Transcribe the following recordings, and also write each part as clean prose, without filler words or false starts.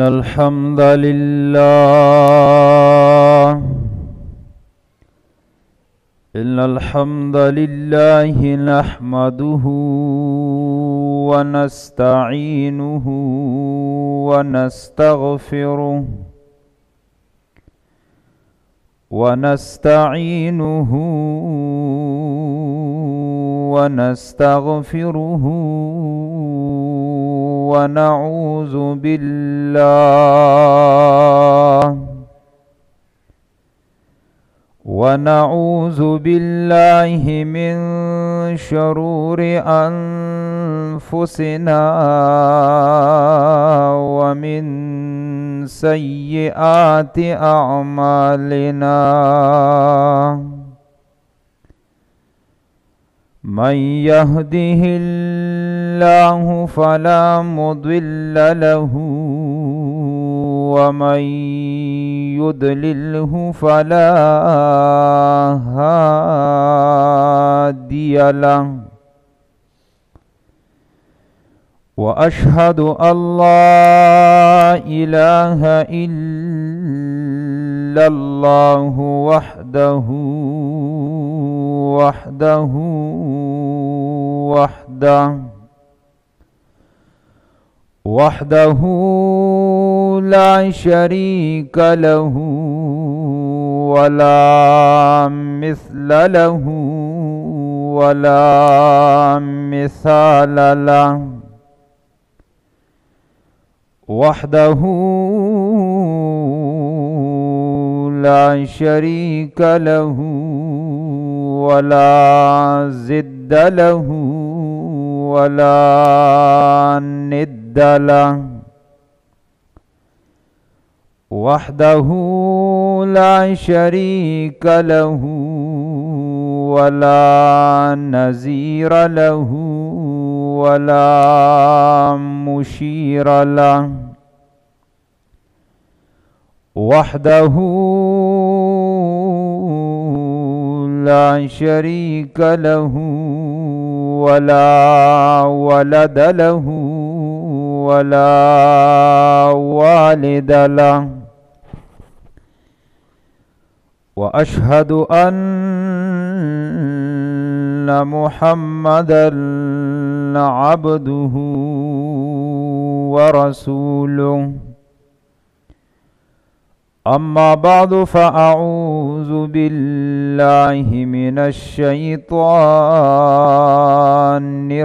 الحمد لله إن الحمد لله نحمده ونستعينه ونستغفره ونعوذ بالله من شرور أنفسنا ومن سيئات أعمالنا. من يهده الله فلا مضل له ومن يضلله فلا هادي له. وأشهد أن لا إله إلا الله وحده لا شريك له ولا مثل له ولا مثال له. وحده لا شريك له ولا ضد له ولا ند له. وحده لا شريك له ولا نظير له ولا مشير له. وحده لا شريك له ولا ولد له ولا والد له. وأشهد أن محمدًا عبده ورسوله. أما بعد فأعوذ بالله من الشيطان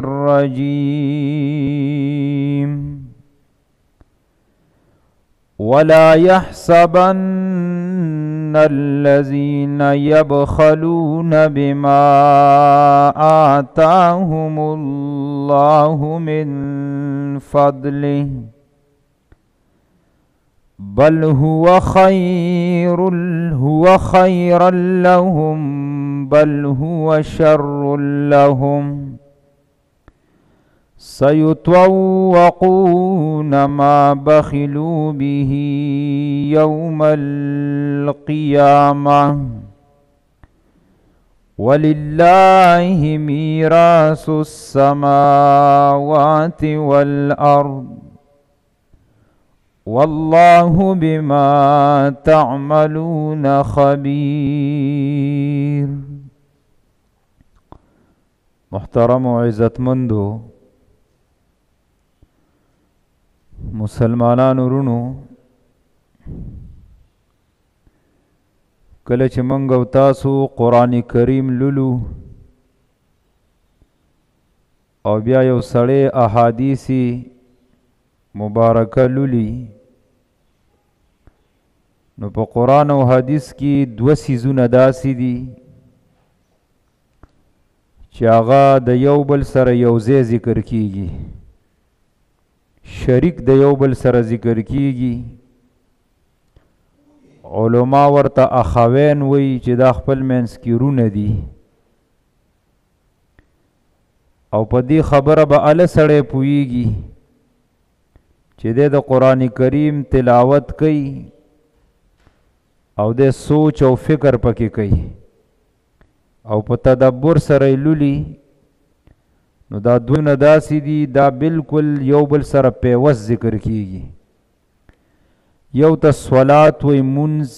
الرجيم. ولا يحسبن الذين يبخلون بما آتاهم الله من فضله بل هو خيرا لهم بل هو شر لهم. سيطوقون ما بخلوا به يوم القيامة ولله ميراث السماوات والأرض والله بما تعملون خبير. محترم و عزتمندو مسلمانانو رونو، کله چې موږ او تاسو قرآن کریم لولو او بیا یو سړی احادیثی مبارکه لولی، نو په قرآن او حدیث کې دو سیزونه داسې دي چې هغه د یو بل سره یوځای ذکر کیږي، شریک د یو بل سره ذکر کیږي. علما ورته اخوین وی چې دا خپل منځ کې رونه دي، او په دې خبره به اله سړی پوهیږي چې د قرآن کریم تلاوت کوي او د سوچ او فکر پکې کوي او په تدبر سره لولي، نو دا دونه داسې دي دا بالکل یو بل سره پیوست ذکر کیږي. یو ته صلات وی منز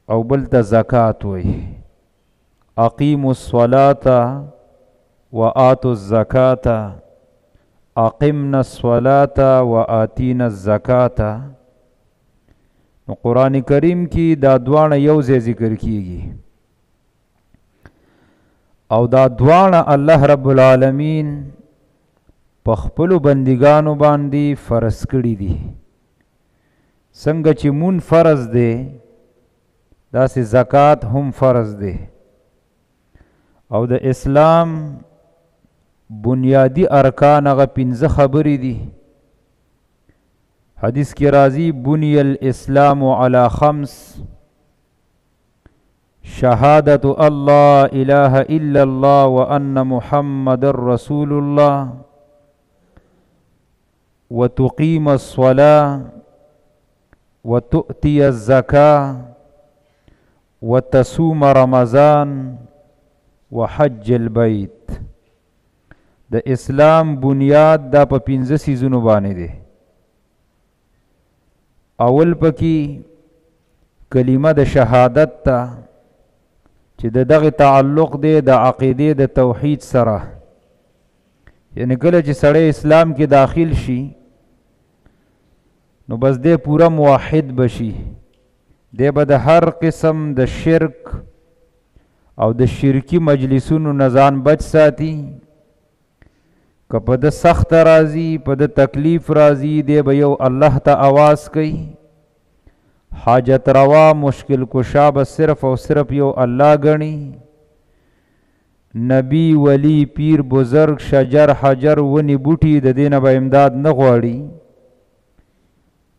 او بل ته زکات وی. اقیموا الصلاة وآتوا الزکاة اقمنا الصلاة وآتینا الزکاة. نو قرآن کریم کی دا دوانه یو ځای ذکر کیږي او دا دوانه الله رب العالمین په خپلو بندګانو باندې فرض کړي دي. څنګه چې مون فرض دی داسې زکات هم فرض دی. او د اسلام بنیادی ارکان هغه 15 خبرې دي. حدیث کی راضی بنی الاسلام علی 5: شهادت الله اله الا الله وان محمد رسول الله وتقیم الصلاة وتؤتی الزکاة وتصوم رمضان وحج البیت. د اسلام بنیاد دا په 15 سیزونو باندې دی. اول پکې کلمه د شهادت ته چې دغه تعلق دی د عقیده د توحید سره. یعنی کله چې سړی اسلام کې داخل شي نو بس دی پورا موحد بشي. دی به د هر قسم د شرک او د شرکی مجلسونو نه ځان بچ ساتي. که په د سخت راځي په د تکلیف راځي دی به یو الله ته آواز کوي. حاجت روا مشکل کشا به صرف او صرف یو الله گنی. نبی ولی پیر بزرگ شجر حجر ونی بوټي د دینه به امداد نه غواړي.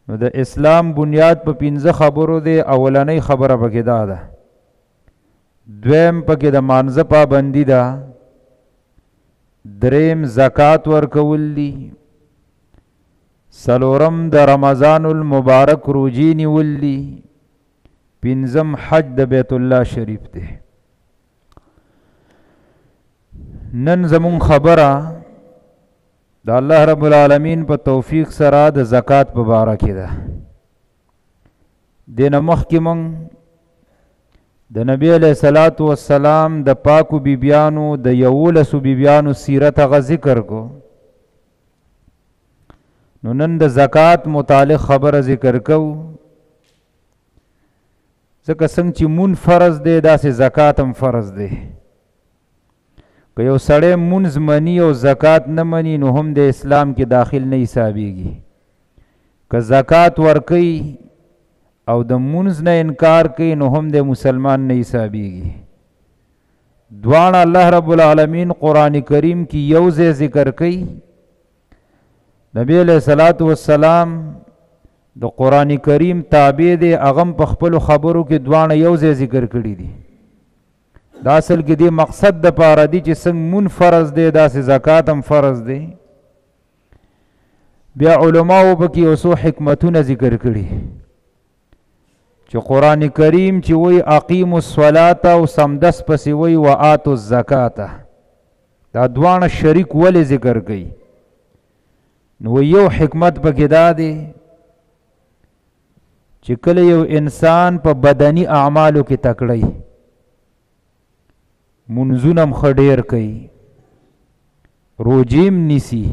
نو د اسلام بنیاد په 15 خبرو دی. اولنۍ خبره پکې دا ده. دویم پکې د مانځه پابندي ده. دریم زکات ورکول دي. سلورم د رمضان المبارک روجی نیول دي. پنځم حج د بیت الله شریف دی. نن زمون خبره د الله رب العالمین په توفیق سره د زکات په باره کې ده. دینه مخکې مونږ د نبی علیہ الصلوۃ والسلام د پاکو بیبیانو د 11 بیبیانو سیرت غ ذکر کو. نو نن د زکات متعلق خبره ذکر کو. ځکه څنګه چې مون فرض دی داسې زکات هم فرض دی. که یو سړی مونځ مني او زکات نه مني نو هم د اسلام کې داخل نه حسابېږي. که زکات ورکوي او د مونځ نه انکار کوي نو هم د مسلمان نه حسابېږي. دواړه الله رب العالمین قرآن کریم کې یو ځای ذکر کوي. نبی علیہ الصلوۃ والسلام د قرآن کریم تابع دی. هغه په خپلو خبرو کې دواړه یو ځای ذکر کړي دي. دا اصل کې دی مقصد د پاره دی چې څنګه مون فرض دی داسې زکات هم فرض دی. بیا علماو پکې اوسو حکمتونه ذکر کړي چې قرآن کریم چې وی اقیموا الصلاة او سمدس پسې وی وآتوا الزکاة. دا دواړه شریک ولې ذکر کوي؟ نو یو حکمت پکې دا دی چې کله یو انسان په بدني اعمالو کې تکړی منځونه ښه ډېر کوي روجیم نیسي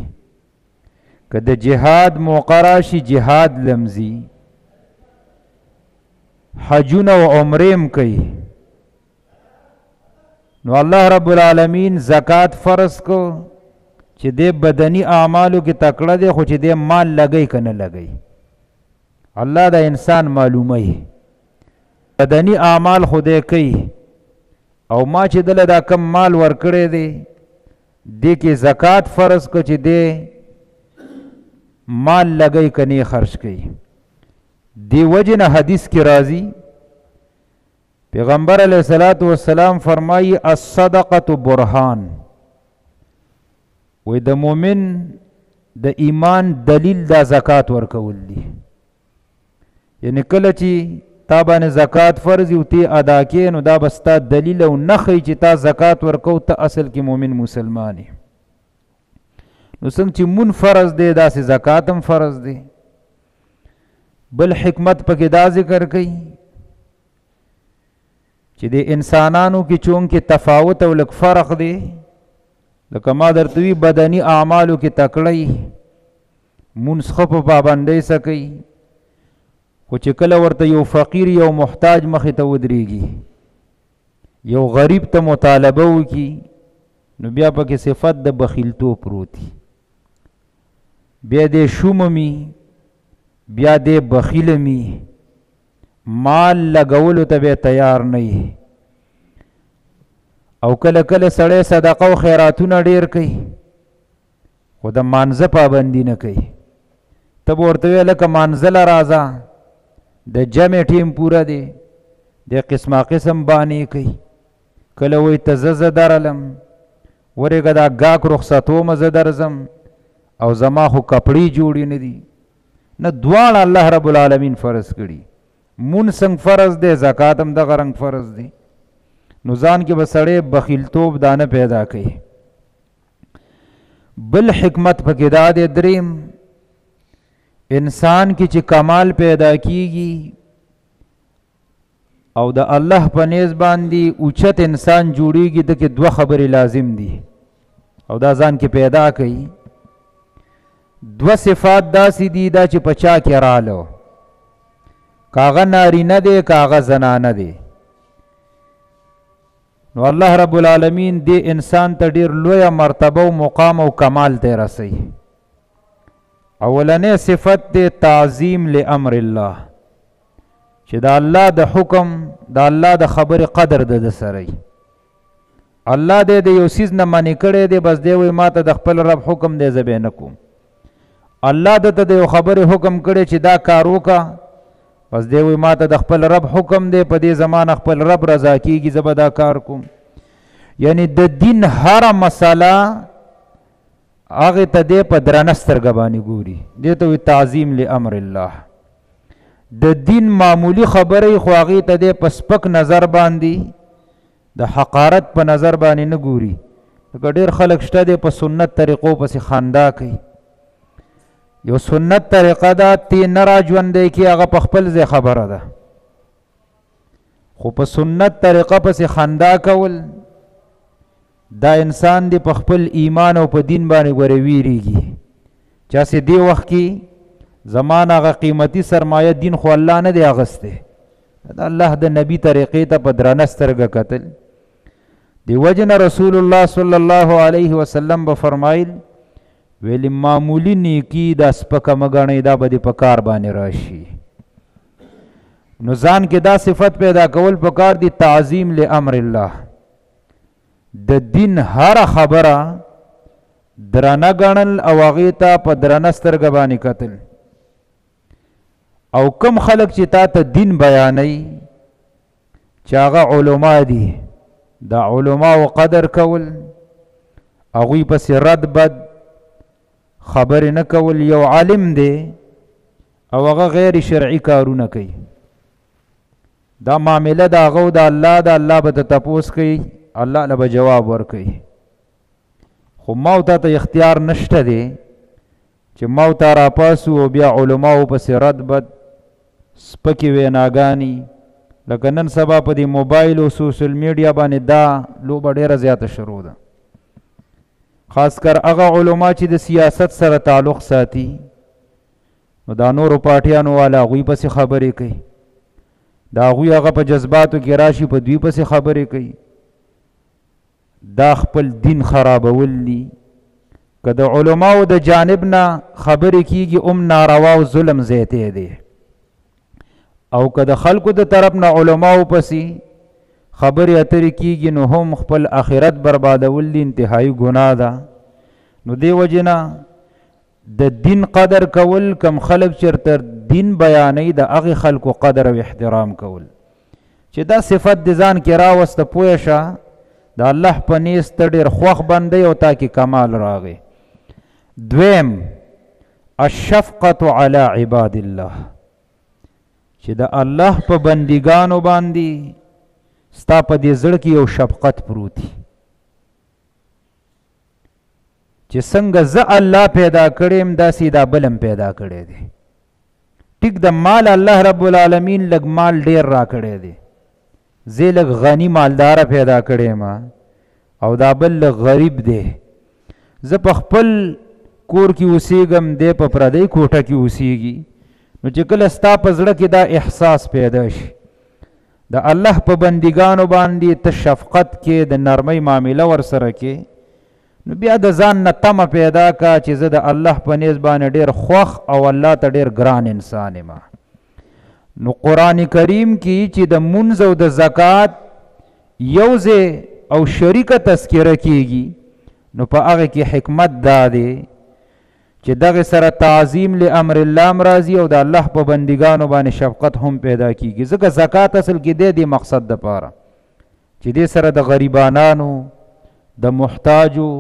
که د جهاد موقع راشي جهاد لمزي حجونه و عمریم کوي نو الله رب العالمین زکات فرض کو چې د بدني اعمالو کې تکړه دی خو چې د مال لګي کنه لګي الله دا انسان معلومه بدني اعمال خوده کوي او ما چې دل دا کم مال ورکړی دی دې کې زکات فرض کو چې دې مال لګي کني خرج کوي. دی وجنه حدیث کی راضی پیغمبر علیہ الصلوۃ والسلام فرمائی الصدقه برهان وې د مؤمن د ایمان دلیل دا زکات ورکول دي. یعنی کله چې تا باندې زکات فرض او تی ادا کې نو دا بستا دلیل او نخی چې تا زکات ورکو ته اصل کې مؤمن مسلمان دی. نو څنګه چې مون فرض دی دا سه زکات هم فرض دی. بل حکمت پکې دا ذکر کوي چې د انسانانو کې چونکې تفاوت او لږ فرق دی، لکه ما درته وی بدني اعمالو کې تکړی مونځ ښه په پابندۍ سره کوي، خو چې کله ورته یو فقیر یو محتاج مخې ته ودرېږي، یو غریب ته مطالبه وکړي، نو بیا پکې صفت د بخیلتوب پروتي، بیا دې شوممي، بیا دې بخیلمي، مال لګولو ته به تیار نه وي. او کله کله سړی صدقه او خیراتونه ډیر کوي، خو د مانځه پابندي نه کوي. ته به ورته ویې لکه مانځه له راځه، د جمع ټیم پوره دی، د قسمه قسم بانې کوي. کله وایي ته زه درلم، ورېږه دا ګاک رخصتومه زه درځم، او زما خو کپړې جوړې نه دي. نه، دواړه الله رب العالمین فرض کړي. مونږ څنګه فرض دی، زکات هم دغه رنګ فرض دی. نو ځان کې به سړی بخیلتوب دانه پیدا کوي. بل حکمت پکې دا دی، دریم انسان کې چې کمال پیدا کیږي او د الله په نیز باندې اوچت انسان جوړیږي، د کې دوه خبرې لازم دي او دا ځان کې پیدا کوي. دوه صفات داسې دي دا چې په چا کې رالو، کاغه نارینه دی کاغه زنانه دی. نو الله رب العالمین دې انسان ته ډیر لویه مرتبه او مقام او کمال ته رسوي. اولنې صفت دی تعظیم لامر الله، چې د الله د حکم د الله د خبرې قدر د سره. الله دې د یو څیز نه منې کړی دی، بس دی وایي ما ته د خپل رب حکم دی زه به نه کوم. الله دته د یو خبرې حکم کړی چې دا کار وکړه، بس دی وایي ما ته د خپل رب حکم دی، په دې زمانه خپل رب رضا کیږي زه به دا کار کوم. یعنی د دین هره مسله هغې ته دی په درنه سترګه باندې ګوري، دې ته وایي تعظیم لامر الله. د دین معمولی خبرې خو هغې ته دی په سپک نظر باندې د حقارت په نظر باندې نه ګوري. لکه ډېر خلک شته دی په سنت طریقو پسې خندا کوي. یو سنت طریقه ده تی نه را ژوندی کي، هغه په خپل ځای خبره ده، خو په سنت طریقه پسې خندا کول دا انسان دی په خپل ایمان او په دین باندې ګورې ویریږي. چاسې دی وخت کې زمان هغه قیمتي سرمایه دین خو الله نه دی اغستی، د الله د نبی طریقې ته په درنه سترګه کتل. دی وجه نه رسول الله صلی الله علیه وسلم به فرمایل ویلی معمولی نیکی دا سپکه مګنئ، دا به دې په کار باندې راشي. نو ځان کې دا صفت پیدا کول پکار دی تعظیم لامر الله، د دین هر خبره درنه ګڼل او هغې ته په درنه سترګه باندې کتل. او کم خلق چې تا ته دین بیانوي چې هغه علما دي، د علماو قدر کول، هغوی پسې رد بد خبرې نه کول. یو عالم دی او هغه غیر شرعي کارونه کوي، دا معامله د هغه د الله د الله به ته تپوس کوي، الله له به جواب ورکوي. خو ما ته اختیار نشته دی چې ما ته راپاسو او بیا علماو پسې رد بد سپکې ویناګانې. لکه نن سبا په دې موبایل او سوشل میډیا باندې دا لوبه ډېره زیاته شروع ده، خاص کر هغه علما چې د سیاست سره تعلق ساتي، نو دا نورو پارټیانو والا هغوی پسې خبرې کوي، دا هغوی هغه په جذباتو کې راشي په دوی پسې خبرې کوي. دا خپل دین خرابول دي. که د علماو د جانب نه خبرې کیږي ناروا او ظلم زیاتی دی، او که د خلکو د طرف نه علماو پسې خبرې اترې کیږي نو هم خپل آخرت بربادول دي، انتهایی ګناه ده. نو دی وجې نه د دین قدر کول، کم خلک چېرته دین بیانوي د هغې خلکو قدر او احترام کول. چې دا صفت د ځان کې راوسته پوه شه د الله په نیز ته ډېر خوښ بندی او تا کې کمال راغی. دویم الشفقة علی عباد الله، چې د الله په بندګانو باندې ستا په دې زړه کې یو شفقت پروتي، چې څنګه زه الله پیدا کړم داسې دا بلم پیدا کړی دی. ټیک د مال الله رب العالمین لږ مال ډیر را کړی دی، زه لږ غنی مالدار پیدا کړی ما او دا بل لږ غریب دی، زه په خپل کور کې اوسېږم، دی په پردی کوټه کې اوسېږي. نو چې کله ستا په زړه کې دا احساس پیدا شي د الله په بندګانو باندې ته شفقت کې د نرمۍ معامله ورسره کې، نو بیا د ځان نه تمه پیدا کا چې زه د الله په نیز باندې ډېر خوښ او الله ته ډېر ګران انسان یم. نو قرآن کریم کې چې د منځ او د زکات یو ځای او شریکه تذکره کیږي، نو په هغه کې حکمت دا دی چې دغه سره تعظیم لامر الله مرضی او د الله په بندګانو باندې شفقت هم پیدا کیږي. ځکه زکات اصل کې د دې مقصد د پاره چې دې سره د غریبانانو، د محتاجو،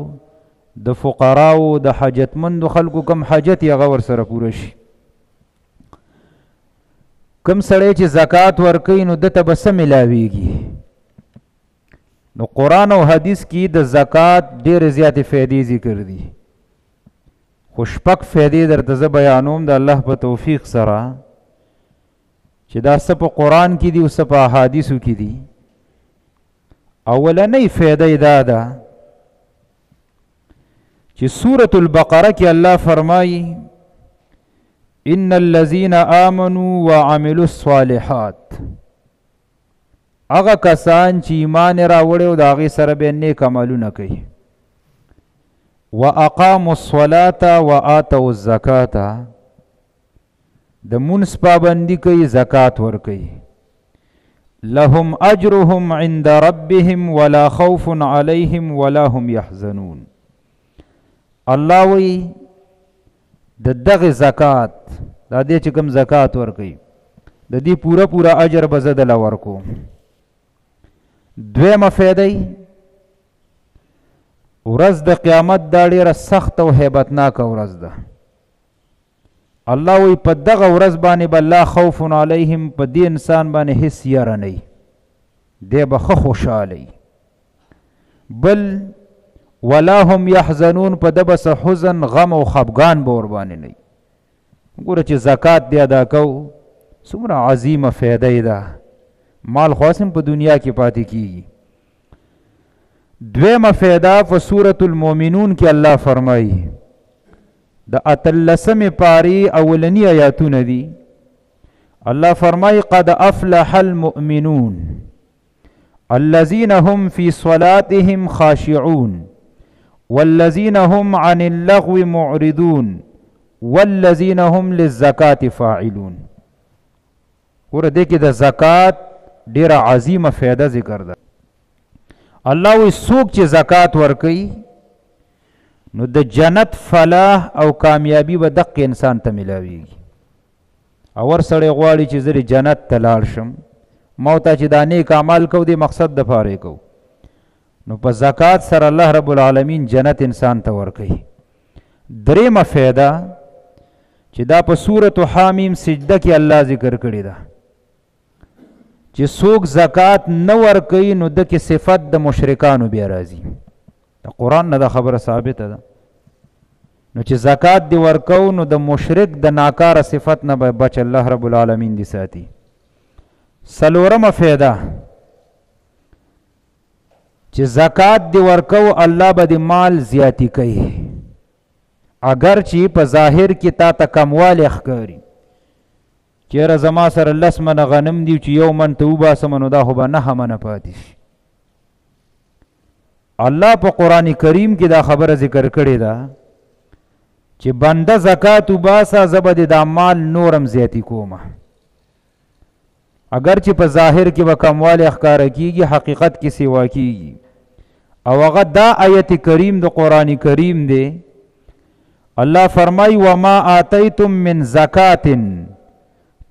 د فقراو، د حاجتمندو خلکو کم حاجت یې هغه ورسره پوره شي. کم سړی چې زکات ورکوي نو دته به څه ملاویږي؟ نو قرآن او حدیث کې د زکات ډېرې زیاتې فایدې ذکر دي، خو شپږ فایدې درته زه بیانوم د الله په توفیق سره چې دا څه په قرآن کې دي او څه په احادیثو کې دي. اولنۍ فایده دا ده چې سورة البقره کې الله فرمایي ان الذين آمنوا وعملوا الصالحات، هغه کسان چې ایمان راوړي او د هغې سره به نیک عملونه کوي، واقاموا الصلاة وآتوا الزکاة، د مونځ پابندي کوي، زکات ورکوي، لهم اجرهم عند ربهم ولا خوف عليهم ولا هم يحزنون. الله وی د دغه زکات دا دې چې کوم زکات ورکوي د دې پورا اجر به زه دله ورکوم. دویمه فایده، ورځ د قیامت دا ډېره سخت او هیبتناکه ورځ ده. الله وی په دغه ورځ باندې به لا خوف علیهم، په دې انسان باندې هیڅ یره نه وي، دی به ښه خوشحاله. بل ولا هم یحزنون، په ده به څه حزن، غم او خفګان به ورباندې نه وي. ګوره چې زکات دی ادا کوو څومره عظیمه فایده ده، مال خو هم په دنیا کې پاتې کیږي. دویمه فایده په سورة المؤمنون کې الله فرمایي، د 18 پاری اولنی آیاتونه دي. الله فرمایي قد افلح المؤمنون الذين هم في صلاتهم خاشعون والذين هم عن اللغو معرضون والذين هم للزکاة فاعلون. ور دې کې د زکات ډیره عظیمه فایده ذکر ده. الله وی څوک چې زکات ورکوي نو د جنت فلاح او کامیابی به دقه انسان ته ملاویږي. اور سړی غواړي چې زه جنت ته لاړ شم، ما ته چې دا نیک اعمال کو دی مقصد د پاره کو، نو په زکات سره الله رب العالمین جنت انسان ته ورکوي. دریمه فایده چې دا په سورة حامیم سجده کې الله ذکر کړی ده چې څوک زکات نه ورکوي نو دکې صفت د مشرکانو بیا راځي. د قرآن نه دا خبره ثابته ده. نو چې زکات دی ورکو نو د مشرک د ناکاره صفت نه به بچ الله رب العالمین دی ساتي. څلورمه فایده چې زکات دی ورکو الله به د مال زیاتی کوي، اگر چې په ظاهر کې تا ته کموالی ښکاري، چیرې زما سره 10 منه غنم دی چې 1 من ته وباسم نو دا خو به 9 منه پاتې شي. الله په قرآن کریم کې دا خبره ذکر کړې ده چې بنده زکات وباسه زه به د دا مال نورم زیاتی کومه. اگر چې په ظاهر کې به کموالی ښکاره کیږي، حقیقت کې سیوا کیږي. او هغه دا آیت کریم د قرآن کریم دی. الله فرمای وما آتیتم من زکات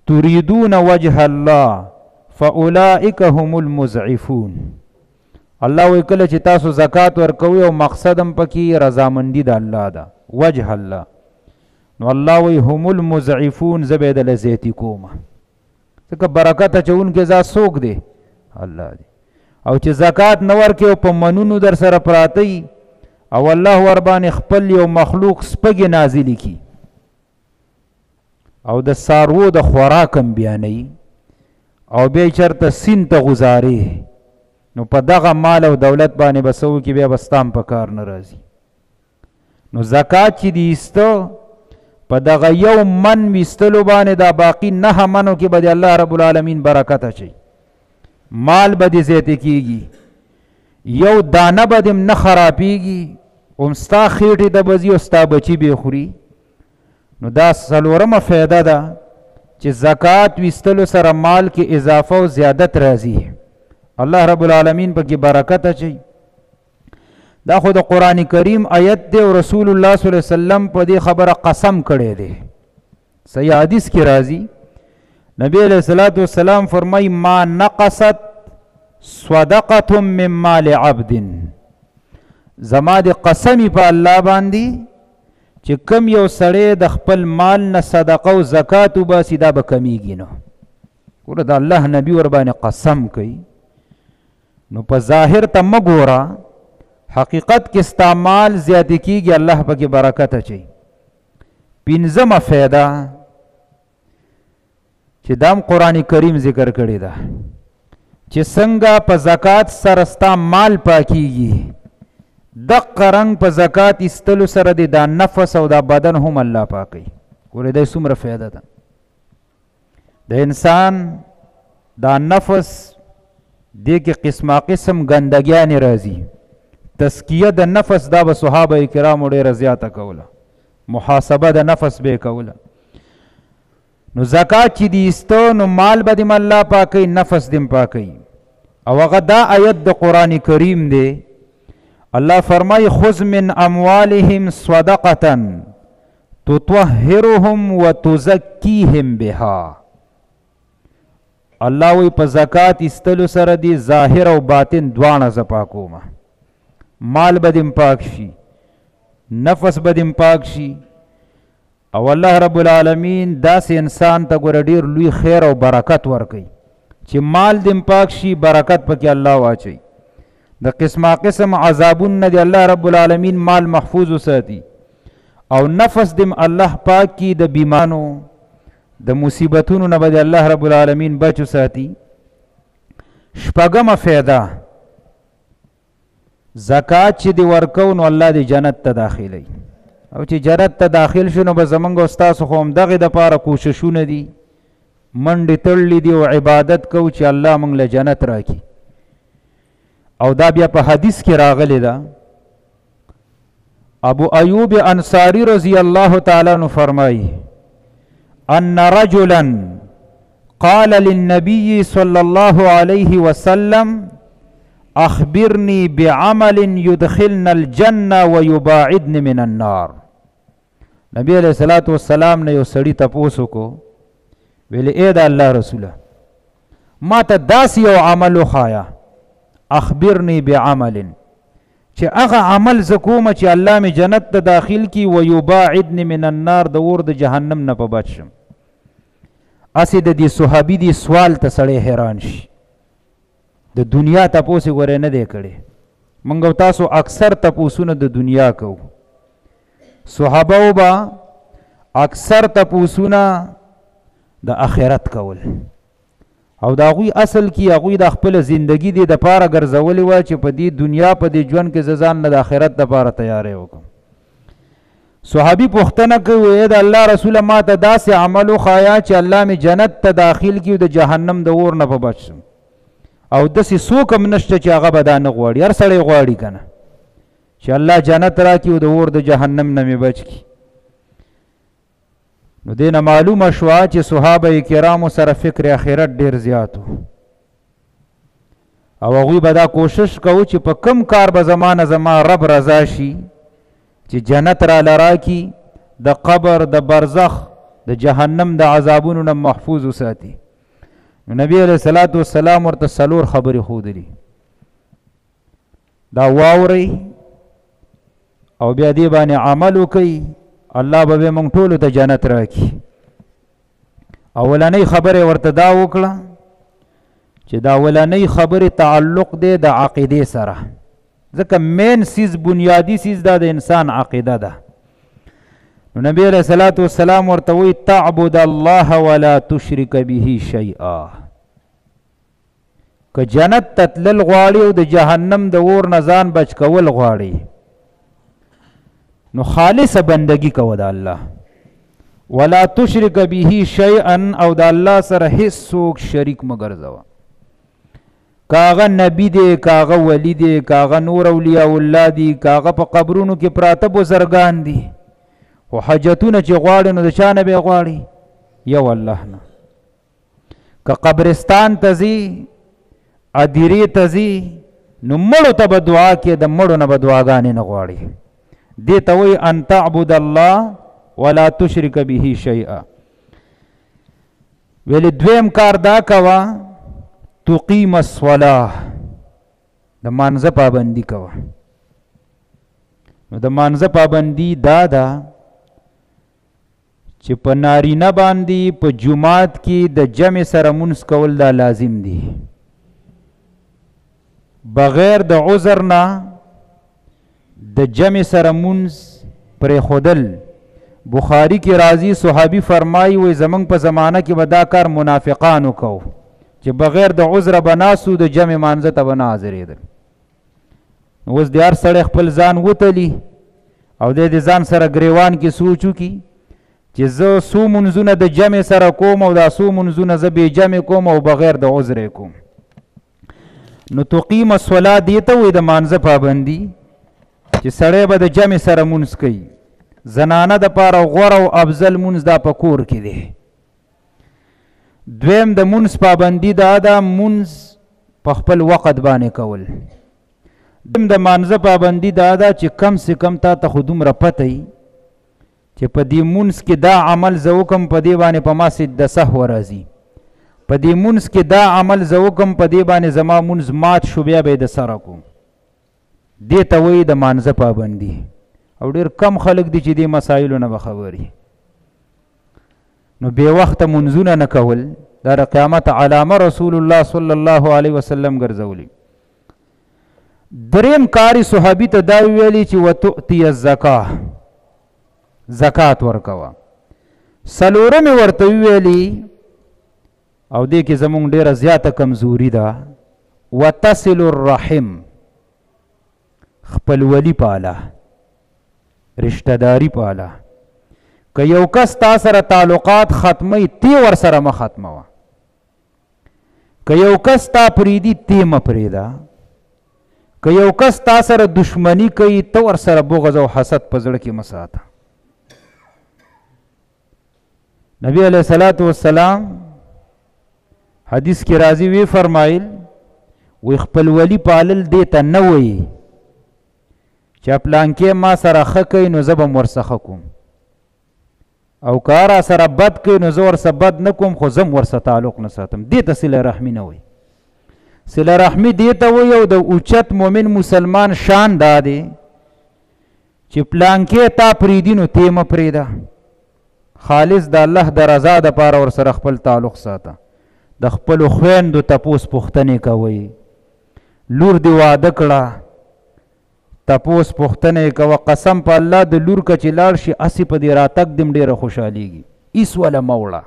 تريدون وجه الله فاولئک هم المضعفون. الله وی کله چې تاسو زکات ورکوي او مقصدم پکې رضامندی د الله ده، وجه الله، نو الله وی هم المضعفون، زبید لزیتی کومه. ځکه برکت اچونکې ذات څوک دی؟ الله دی. او چې زکات نه ورکوي او په منونو در سره پراته او الله ور باندې خپل یو مخلوق سپږې نازلې کی، او د سارو د خوراکم بیانوي او بیا چرته سین ته غزاري، نو په دغه مال او دولت باندې بسو کې بیا بستام په کار نه راځي. نو زکات چې دی ایسته په دغه یو من ویستلو باندې دا باقی 9 منو کې به الله رب العالمین برکت اچي، مال به دې زیاته کیږي، یو دانه به دې نه خرابېږي، اومستا خېټې د بزي او ستا بچي به خوري. نو دا څلورمه فایده ده چې زکات ویستلو سره مال کې اضافه او زیادت راځي، الله رب العالمین پکې برکت اچي. دا خو د قرآن کریم آیت دی او رسول الله صلی الله علیه وسلم په دې خبره قسم کړی دی. صحیح حدیث کې راځي نبی علیہ الصلوۃ والسلام فرمای ما نقصت صدقه من مال عبد، زما د قسمی په الله باندې چې کم یو سړی د خپل مال نه صدقه او زکات وباسي دا به کمیږي. نو ګوره د الله نبی ور باندې قسم کوي، نو په ظاهر ته مه ګوره، حقیقت کې ستا مال زیاتې کیږي، الله پکې برکت اچي. پنځمه فایده چې دام قرآن کریم ذکر کړی ده چې څنګه په زکات سره ستا مال پاکیږي، دغه رنګ په زکات ایستلو سره د نفس او د بدن هم الله پاکي. ګوره دا څومره فایده ده. د انسان دا نفس دې کې قسمه قسم ګندګیانې راځي، تزکیه د نفس دا به صحابه کرامو ډېره زیاته کوله، محاسبه د نفس به کوله. نو زکات چې دی ایستو نو مال به دې الله پاکي، نفس دې پاکي. او هغه دا آیت د قرآن کریم دی، الله فرمای خذ من اموالهم صدقه تطهرهم وتزکیهم بها. الله وی په زکات ایستلو سره دی ظاهر او باطن دواړه زپاکوما، مال بدیم پاک شي، نفس بدیم پاک شي. او الله رب العالمین داسې انسان ته ګوره ډېر لوی خیر او برکت ورکوي چې مال دیم پاک شي، برکت پکې الله واچي. د قسمه قسم عذابون دی الله رب العالمین مال محفوظ وساتي، او نفس دیم الله پاک کی د بیمانو د مصیبتونو نه به الله رب العالمین بچ وساتي. شپږمه فایده زکات چې دی ورکو نو الله دی جنت ته داخلي، او چې جنت ته داخل شو نو به زمونږ استاد خو هم دغه د پاره کوششونه دي، منډې تړلې دي او عبادت کو چې الله مونږ له جنت راکړي. او دا بیا په حدیث کې راغلی ده، ابو ایوب انصاری رضی الله تعالی عنہ فرمایي ان رجلا قال للنبي صلى الله عليه وسلم اخبرني بعمل يدخلنا الجنه ويباعدني من النار. نبی علیہ الصلوۃ والسلام نے یو سړی تاسو کو ویل اے دا الله رسوله ما ته داس یو عمل خایا، اخبرني بعمل چې هغه عمل زکوم چې الله می جنت ته داخل کی ويباعدني من النار، د اور د جهنم نه په بچم. اسی د دې صحابي دی سوال ته سړی حیران شي، د دنیا تاسو غره نه دی کړي. منګو تاسو اکثر تاسوونه د دنیا کو، صحابه با اکثر تاسوونه د آخرت کول، او دا غوی اصل کی هغوی د خپل زندگی دی د پاره ګرځولې و چې په دې دنیا په دې ژوند کې ځان نه د آخرت د پاره تیارې وکم. صحابي پوښتنه کوي د الله رسول ما ته داسې عمل خایا چې الله می جنت ته داخل کی او د جهنم د اور نه په بچم، او داسې څوک هم نشته چې هغه به دا نه غواړي. هر سړی غواړي کنه چې الله جنت راکړي او د اور د جهنم نه می بچ کی. نو دینه معلومه شوه چې صحابه کرامو سره فکر آخرت ډیر زیات و، او هغوی به دا کوشش کوو چې په کم کار به زما رب رضا شي چې جنت را لراکی، د قبر، د برزخ، د جهنم د عذابونو نه محفوظ وساتي. نو نبی علیہ الصلوۃ والسلام ورته څلور خبرې ښودلي، دا واورئ او بیا دې باندې عمل وکئ، الله به مونږ ټولو ته جنت راکړي. اولنۍ خبره ورته دا وکړه چې دا اولنۍ خبره تعلق دی د عقیدې سره، ځکه مین سیز بنیادی سیز دا د انسان عقیده ده. نو نبی علیہ الصلوۃ والسلام ورته وی تعبد الله ولا تشرک به شیئا. که جنت تتلل غواړي او د جهنم د اور نه ځان بچ کول غواړي نو خالص بندگی کوه د الله، ولا تشرک به شیئا، او د الله سره هیڅ څوک شریک مګرځوه. کاغه نبی دی، کاغه ولی دی، کاغه نور اولیاء الله دی، کاغه په قبرونو کې پراته بزرگان دي، او حاجتونه چې غواړي نو د چا نه به غواړي؟ یو الله نه. که قبرستان ته ځي، ادیرې ته ځي، نو مړو ته به دعا کې د مړو نه به دعاګانې نه غواړي. دې ته وایي ان تعبد الله ولا تشرک به شیئا. ویلې دویم کار دا کوه تقیم الصلاة، د مانځه پابندي کوه. نو د مانځه پابندي دا ده چې په نارینه باندې په جمعات کې د جمع سره مونځ کول دا لازم دي، بغیر د عذر نه د جمع سره مونځ پرېښودل. بخاری کې راځي صحابي فرمایي وی زمونږ په زمانه کې به دا کار منافقانو کو چې بغیر د عذر به ناسو د جمع مانځه ته به نه حاضرېدل. اوس د هر سړی خپل ځان وتلي او د ځان سره ګریوان کې سوچ وکړي چې زه څو منځونه د جمع سره کوم او دا څو منځونه زه بې جمع کوم او بغیر د عذر کوم. نو تقیم الصلاة دې ته وایي د مانځه پابندي، چې سړی به د جمع سره مونځ کوي. زنانه د پاره غوره او افضل مونځ دا په کور کې دی. دویم د مونځ پابندي دا ده مونځ په خپل وخت باندې کول. دویم د مانځه پابندي دا ده چې کم سے کم تا ته خو دومره پته وي چې په دې مونځ کې دا عمل زه وکم په دې باندې په ما سجده سهو راځي، په دې مونځ کې دا عمل زه وکم په دې باندې زما مونځ مات شو بیا به یې د سره کوم. دې ته وایي د مانځه پابندي. او ډېر کم خلک دي چې دې مسایلو نه به خبر وي. نو بې وخته منځونه نه کول دا د قیامت علامه رسول الله صلی الله علیه وسلم ګرځولي. دریم کاری صحابي ته دا ویلي چې وتؤتی الزکاه، زکات ورکوه. څلورمې ورته ویلي او دې کې زمونږ ډېره زیاته کمزوري ده وتصل الرحم، خپلولي پاله، رشتہ داری پاله. که یو کس تا سره تعلقات ختمی تی ور سره ما ختموه، که یو کس تا پریدی تی ما پریدا، که یو کس تا سره دشمنی کوي تو ور سره بغض او حسد په زړه کې مساته. نبی علیہ الصلوۃ والسلام حدیث کې راځي وی فرمایل وی خپل ولی پالل دې ته نه وي چې پلانکې ما سره ښه کوي نو زه به م ورڅخه کوم، او که را سره بد کوي نو زه ورسه بد نه کوم خو زه م ورسه تعلق نه ساتم. دې ته صله رحمي نه وایي. صله رحمي دې ته وایي او د اوچت مؤمن مسلمان شان دا دی چې پلانکې تا پریدي نو تی مه پرېږده، خالص د الله د رضا دپاره ورسره خپل تعلق ساته. د خپلو خویندو تپوس پوښتنې کوئ، لور دې واده کړه تپوس پوښتنې کوه. قسم په الله د لور که چې لاړ شي هسې په دې راتګ دې م ډېره خوشحالېږي، هېڅ وله مه وړه،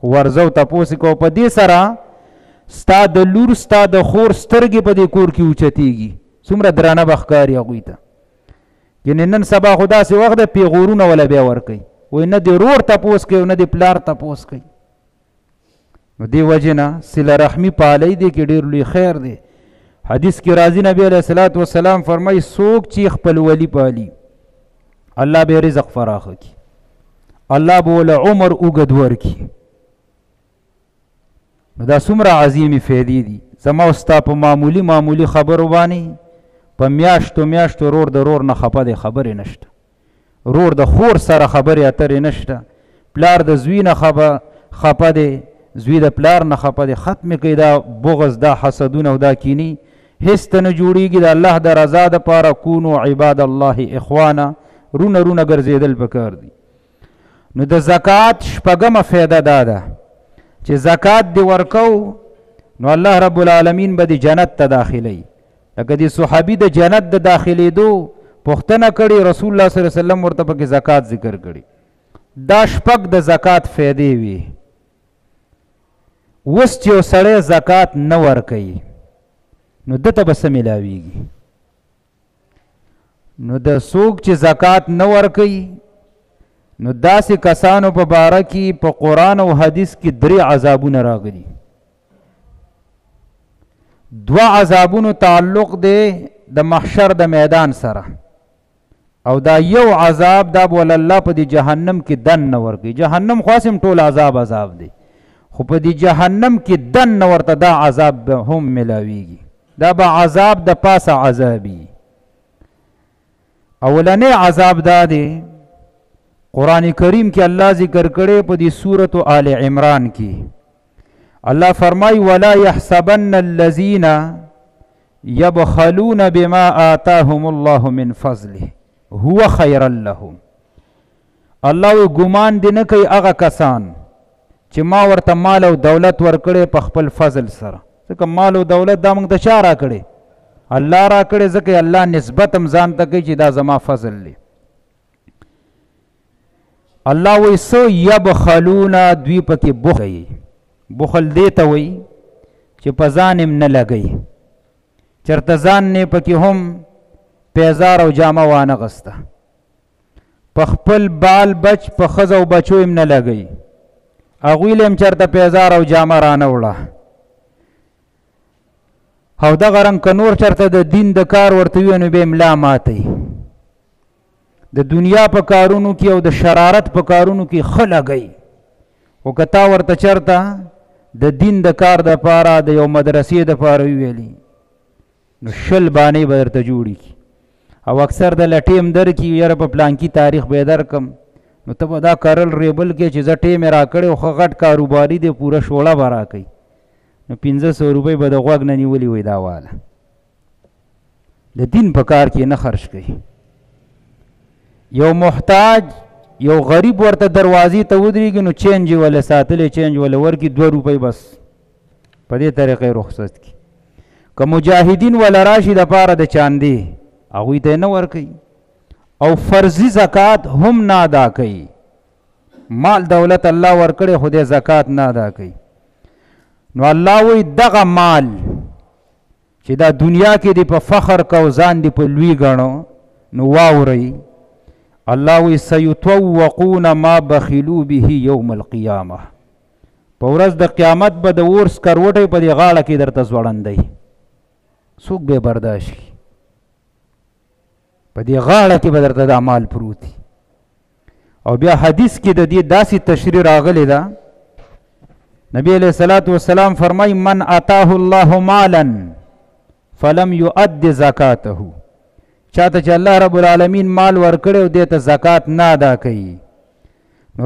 ورځه او تپوس یې کوه. په دې سره ستا د لور ستا د خور سترګې په دې کور کې اوچتېږي، څومره درانه به ښکاري هغوی ته. یعنې نن سبا خو داسې وخت ده پیغورونه وله بیا ورکوي، وایي نه دې رور تپوس کوي او نه دې پلار تپوس کوي. نو دې وجې نه صله رحمي پالئ دې کې ډېر لوی خیر دی. حدیث کې راځي نبی علیہ الصلوۃ والسلام فرمایي څوک چې خپل ولی پالي الله به رزق فراخه کړي، الله به له عمر اوږد ورکړي. نو دا څومره عظیمې فایدې دي. زما او ستا په معمولي خبرو باندې په میاشتو رور د رور نه خفه دی، خبرې نشته. رور د خور سره خبرې اترې نشته، پلار د زوی نه خفه دی، زوی د پلار نه خفه دی. ختم کوي دا بغض، دا حسدونه او دا کینی، هیڅ ته نه جوړېږي. د الله د رضا دپاره کونو عباد الله اخوانا، رونه ګرځېدل پکار دي. نو د زکات شپږمه فایده دا ده چې زکات دې ورکو نو الله رب العالمین به دې جنت ته داخلوي. لکه دې صحابي د جنت د داخلېدو پوښتنه کړي رسول الله صلی الله علیه وسلم ورته پکې زکات ذکر کړي. دا شپږ د زکات فایدې وي. اوس چې یو سړی زکات نه ورکوي نو دته به څه میلاویږي؟ نو د څوک چې زکات نه ورکوي نو داسې کسانو په باره کې په قرآن او حدیث کې 3 عذابونه راغلي. 2 عذابونو تعلق دی د محشر د میدان سره، او دا یو عذاب دا بول الله په دی جهنم کې دن نه ورکوي. جهنم خاصم ټول عذاب دی، خو په دی جهنم کې دن نه ورته دا عذاب هم ملاویږي. دا به عذاب د پاسه عذابي. اولنې عذاب دا دی قرآن کریم کې الله ذکر کړي په دی سورۃ آل عمران کې. الله فرمای ولا يحسبن الذين يبخلون بما آتاهم الله من فضله هو خيرا لهم. الله ګمان دې نه کوي هغه کسان چې ما ورته مال او دولت ورکړي په خپل فضل سره. ځکه مال او دولت دا موږ ته چا راکړي؟ الله راکړي. ځکه الله نسبت هم ځان ته کوي چې دا زما فضل دی. الله وی سو یبخلون دوی پکې بخل. بخل دی ته وی چې په ځان هم نه لګي، چرته ځان نه پکې هم پیزار او جامه وانه غسته، په خپل بال بچ په ښځه او بچو هم نه لګي، هغوی له هم چرته پیزار او جامه رانه وړه. او دغه رنګ که نور چرته د دین د کار ورته وي نو به ملا ماتئ. د دنیا په کارونو کې او د شرارت په کارونو کې ښه لګئ، خو که تا ورته چرته د دین د کار دپاره د یو مدرسې دپاره وویلي نو 20 بانې به درته جوړي کي، او اکثر د لټیم درکي یاره په پلانکي تاریخ به درکم، نو ته به دا کرل ریبل کې چې زه ټیم یې راکړی او ښه غټ کاروباري دی پوره شوړه به راکوي، نو 500 روپۍ به د غوږ نه نیولي وي دا واله. د دین په کار کې نه خرج کوي. یو محتاج یو غریب ورته دروازې ته ودرېږي نو چینج یې وله ساتلی، چینج وله ورکي 2 روپۍ بس په دې طریقې رخصت کړي. که مجاهدین وله راشي د پاره د چاندې هغوی ته یې نه ورکوي، او فرضي زکات هم نه ادا کوي. مال دولت الله ورکړی خو دې زکات نه ادا کوي. نو الله وی دغه مال چې دا دنیا کې دی په فخر کو ځان دی په لوی ګڼو نو واورئ. الله وی سیطوقون ما بخلوا به یوم القیامه. په ورځ د قیامت به د اور سکروټی په دې غاړه کې درته ځوړندی. څوک به برداشت کړي؟ په دې غاړه کې به درته دا مال پروت دی. او بیا حدیث کې د دې داسې تشریح راغلی ده. نبی علیہ الصلوۃ والسلام فرمای من اتاه الله مالا فلم يؤد زکاته. چاته چې الله رب العالمین مال ورکړي او دې ته زکات نه ادا کوي،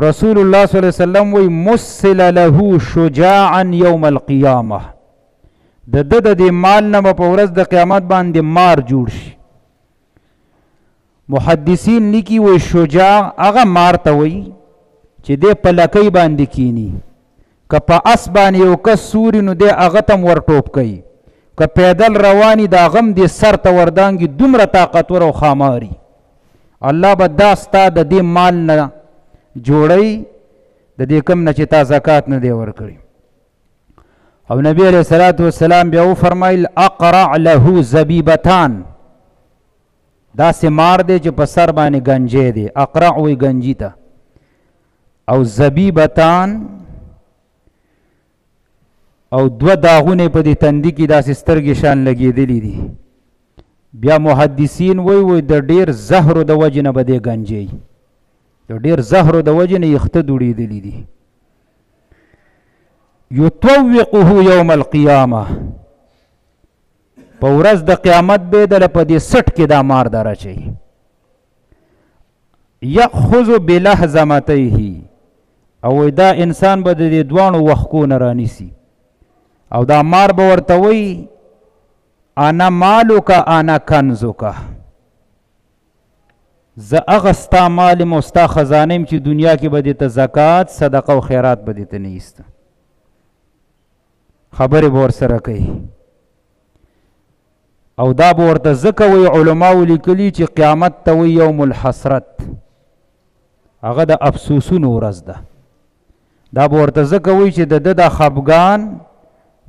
رسول الله صلی الله علیه وسلم وی مسل له شجاعا یوم القیامه. د دې مال نه په ورځ د قیامت باندې مار جوړ شي. محدثین لیکي وی شجاع هغه مار ته وی چې دې په لکۍ باندې کینی، که په اس باندې یو کس سوري نو دې هغه ته ور ټوپ کوي، که پیدل رواني دا غم دې سر ته وردانګي، دومره طاقتور او خاماري. الله به دا ستا د دې مال نه جوړی د دې کم نه چې تا زکات نه دی ورکړي. او نبی علیہ الصلوۃ والسلام بیا وفرمایل اقرع له زبیبتان. دا سمار دی چې په سر باندې گنجې دی، اقرع وی گنجی ته، او زبیبتان او 2 داغونه په دې تندي کې داسې سترګې شان لګېدلې دي. بیا محدثین وی د ډیر زهرو د وجې نه به دې گنجې، د ډیر زهرو د وجې نه یخته دوړېدلې دي. یطوقه یوم القیامه. په ورځ د قیامت به دله په دې سټ کې دا مار در اچوي. یأخذ بلهزمتیه. او دا انسان به د دې 2 وښکو نه رانیسي، او دا مار به ورته وی انا مالک انا کنزک. زه هغه ستا مال یم او ستا خزانه یم چې دنیا کې به دې ته زکات صدقه او خیرات به دې ته نه ایسته. خبرې به ورسره کوي. او دا به ورته ځکه وایي علماو لیکلي چې قیامت ته وایي یوم الحسرت، هغه د افسوسونو ورځ ده. دا به ورته ځکه وایي چې د ده دا خفګان،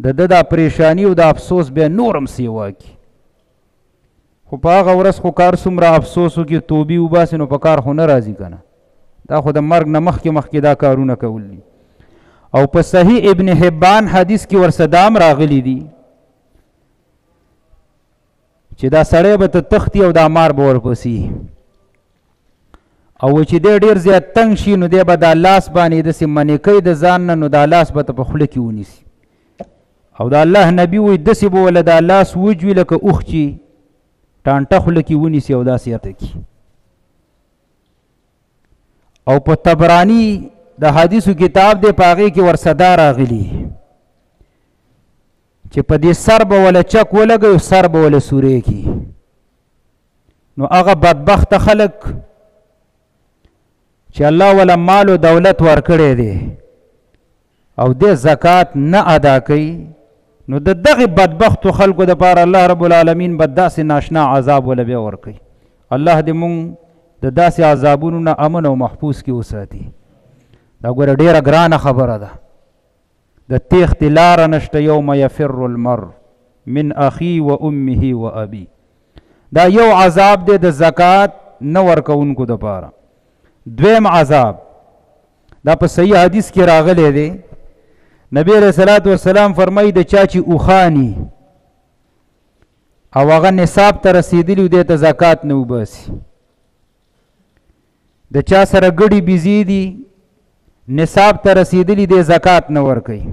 د ده دا پریشانی او د افسوس بیا نورم سیوا کي. خو په هغه ورځ خو کار څومره افسوس وکړي توبې وباسي نو په کار خو نه راځي که نه، دا خو د مرګ نه مخکې دا کارونه کول دي. او په صحیح ابن حبان حدیث کې ورصدام راغلی دي چې دا سړی به ته تختی او دا مار به ورپسي، او چې دی ډېر زیات تنګ شي نو دی به دا لاس باندې داسې منې کوي د ځان نه، نو دا لاس به ته په خوله کې ونیسي. او د الله نبي وایي داسې به وله دا لاس وجوي لکه اوښ چې ټانټه خوله کې ونیسي او داسې یته کي. او په طبراني د حدیثو کتاب دی په هغې کې ورصدا راغلي چې په دې سر به وله چک ولګوي او سر به وله سورې کي. نو هغه بدبخته خلک چې الله وله مال و دولت ورکړی دی او دې زکات نه ادا کوي، نو د دغه بدبختو خلکو دپاره الله رب العالمین به داسې ناشنا عذاب وله بیا ورکوي. الله دې مونږ د داسې عذابونو نه امن او محفوظ کې وساتي. دا ګوره ډېره ګرانه خبره ده، د تیښتې لاره نشته. یوم یفر المرء من اخی و امه و ابي. دا یو عذاب دی د زکات نه ورکوونکو دپاره. دویم عذاب دا په صحیح حدیث کې راغلی دی، نبی علیہ الصلوۃ والسلام فرمایي د چا چې اوخانی او هغه نصاب ته رسیدلی دی ته زکات نه وباسي، د چا سره ګډي بیزی دي نصاب ته رسیدلی دی زکات نه ورکوي،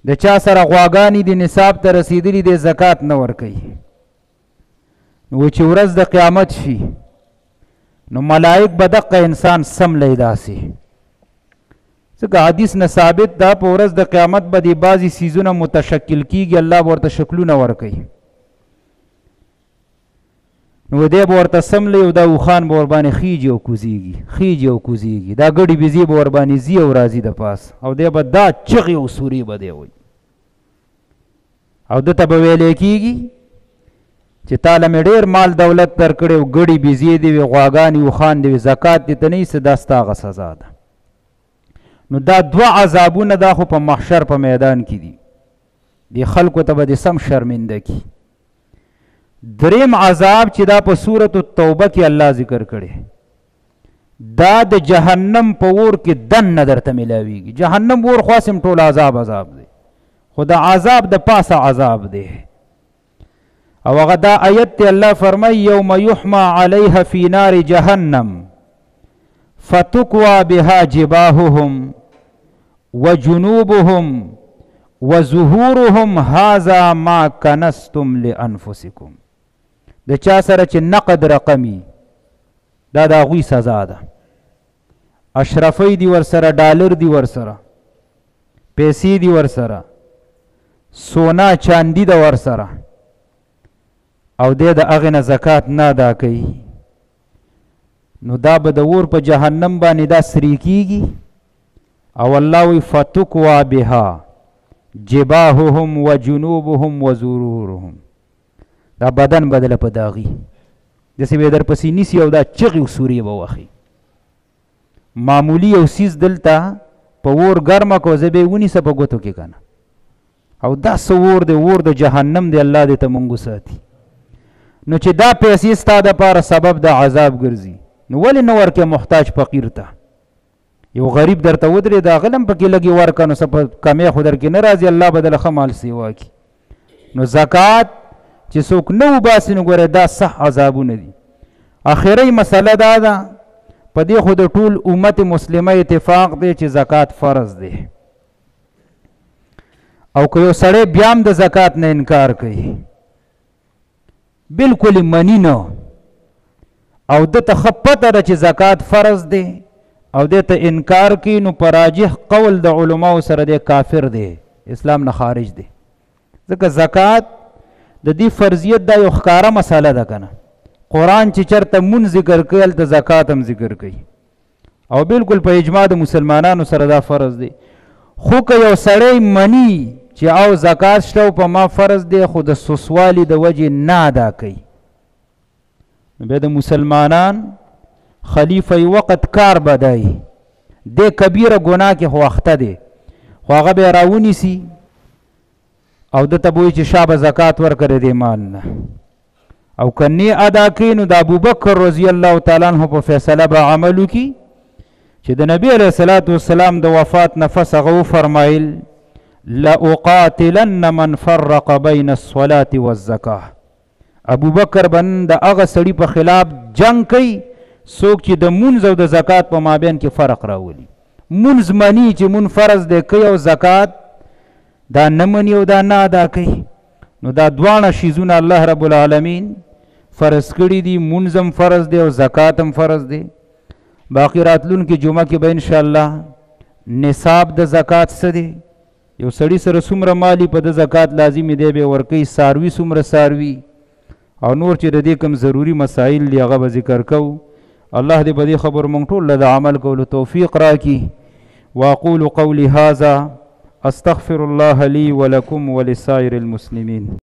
د چا سره غواګانی دي نصاب ته رسیدلی دی زکات نه ورکوي. نو چې ورځ د قیامت شي نو ملائک به دقه انسان سم لی داسې، ځکه حدیث نه ثابت ده په ورځ د قیامت به دې بعضې څیزونه متشکل کیږي، الله به ورته شکلونه ورکوي. نو دی به ورته سم لی او دا اوښان به ورباندې خیجي او کوزیږي، دا ګډې بیزې به ورباندې ځي او راځي د پاس، او دی به دا چغې او سورې به دی وایي، او ده ته به ویلی کېږي چې تاله مې ډېر مال دولت درکړی او ګډې بیزې دې وي، غواګانې اوښان دې وي، زکات دې ته نه ایسه، دا ستا هغه سزا ده. نو دا دوه عذابونه دا خو په محشر په میدان کې دي، دې خلکو ته به دې سم شرمنده کی. دریم عذاب چې دا په سورة التوبه کې الله ذکر کړي، دا د جهنم په اور کې دننه درته ملاویږي. جهنم اور خاصم ټول عذاب دی، خو دا عذاب د پاسه عذاب دی. او هغه دا آیت ته الله فرمایي یوم یحمى علیها فی نار جهنم فتکوى بها جباههم وجنوبهم وظهورهم هذا ما کنستم لانفسکم. د چا سره چې نقد رقمی دا د هغوی سزا ده، اشرفی دی ورسره، ډالر دی ورسره، پیسې دی ورسره، سونا چاندی ده ورسره، او دی د هغې نه زکات نه ادا کوي، نو دا به د اور په جهنم باندې دا سری کیږي. او الله وی فتکوى بها جباههم و جنوبهم و ظهورهم، دا بدن بدله په داغي داسې به در پسې نیسي او دا چغې او سورې به وخي. معمولی یو څیز دلته په اور ګرمه کو زه به یې ونیسه په ګوتو کې که نه، او دا څه اور دی، اور د جهنم دی. الله دې ته مونږ وساتي. نو چې دا پیسې ستا دپاره سبب د عذاب ګرځي، نو ولې نه ورکې محتاج فقیر ته؟ یو غریب درته ودرې د هغه هم پکې لږې ورکه، نو څه په کمی خو در کې نه راځي، الله به دله ښه مال سیوا کړي. نو زکات چې څوک نه وباسي نو ګوره دا صح عذابونه دي. اخري مسله دا ده، په دې خو د ټول امت مسلمه اتفاق دی چې زکات فرض دی، او که یو سړی بیا هم د زکات نه انکار کوي، بالکل منی نه، او ده ته ښه پته ده چې زکات فرض دی او دې ته انکار کوي، نو په راجح قول د علماو سره دی کافر دی، اسلام نه خارج دی. ځکه زکات د دې فرضیت دا یو ښکاره مسله ده که نه. قرآن چې چېرته مونځ ذکر کوي هلته زکات هم ذکر کوي، او بالکل په اجماع د مسلمانانو سره دا فرض دی. خو که یو سړی مني چې او زکات شته او په ما فرض دی خو د سوسوالي د وجې نه ادا کوي، نو بیا د مسلمانان خلیفه وقت کار بدای د کبیره ګناه کې خو اخته دی، خو هغه به راونیسي او د ته به وایي چې شابه زکات ورکړې دی مال نه، او کنی ادا کوي نو د ابوبکر رضی الله تعالی عنہ په فیصله به عمل وکړي چې د نبی علیه الصلاة والسلام د وفات نفس هغه وفرمایل لأقاتلن من فرق بین الصلاة والزکاه، ابوبکر بن د هغه سړي په خلاف جنگ کوي څوک چې د مونځ او د زکات په مابین کې فرق راولي، مونځ مني چې مون فرض دی کوي او زکات دا نه مني او دا نه ادا کوي، نو دا دواړه شیزونه الله رب العالمین فرض کړي دي، مونځ هم فرض دی او زکات هم فرض دی. باقی راتلونکي جمعه کې به انشاءالله نصاب د زکات څه دی، یو سړي سره څومره مالی په د زکات لازمي دی به ورکوي، څاروي څومره څاروي او نور چې د دې کوم ضروري مسایل دي هغه به ذکر کوو. الله دې په دې خبرو موږ ټول له د عمل کولو توفیق راکړي. واقول قولي هذا استغفر الله لي ولكم ولسائر المسلمين.